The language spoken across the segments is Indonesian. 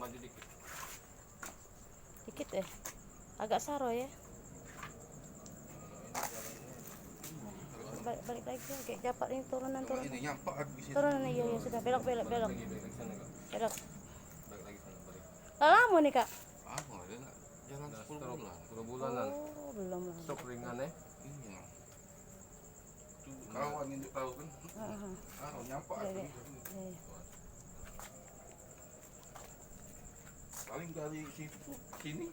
maju dikit. Dikit agak saro ya. Balik lagi oke, japat ini turunan. Ini nyampak aku di sini. Turunan iya sudah belok. Balik lagi sana kak. Belok. Balik lagi sana balik. Lama nih kak? Apa dia nak jalan 10 bulan. 10 bulanan. Oh belum lah. Stroke ringan Iya. Tuh kawan ini tahu kan? Nyampak aku. Iya. Paling dari situ sini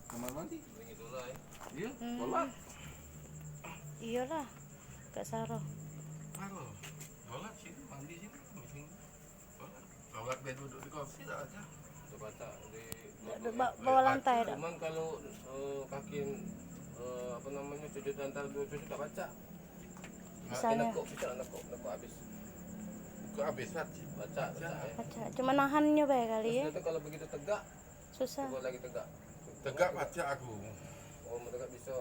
kamar mandi. Ini dulu ya. Iya, sholat. Iyalah, gak saro. Kalau sholat sini mandi sini. Sholat dia duduk di kursi dah aja. Coba baca di Bawah lantai dah. cuman kalau kaki apa namanya sujud antara dua sujud tak baca. Misalnya Nekuk habis. Buka habis hati. Baca ya. baca, cuma nahannya bae kali ya. Terus kalau begitu tegak, Susah. coba lagi tegak. Tegak baca aku. Oh, mentegak bisa.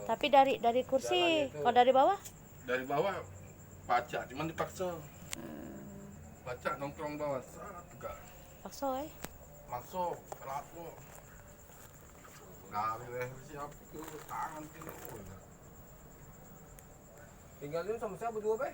Tapi dari kursi, kalau dari bawah? Dari bawah baca, cuman dipaksa. Baca nongkrong bawah, tegak. Paksa Masuk, pelapor. Dari leher siapa itu tangan kiri. Tinggalin sama siapa berdua, Be?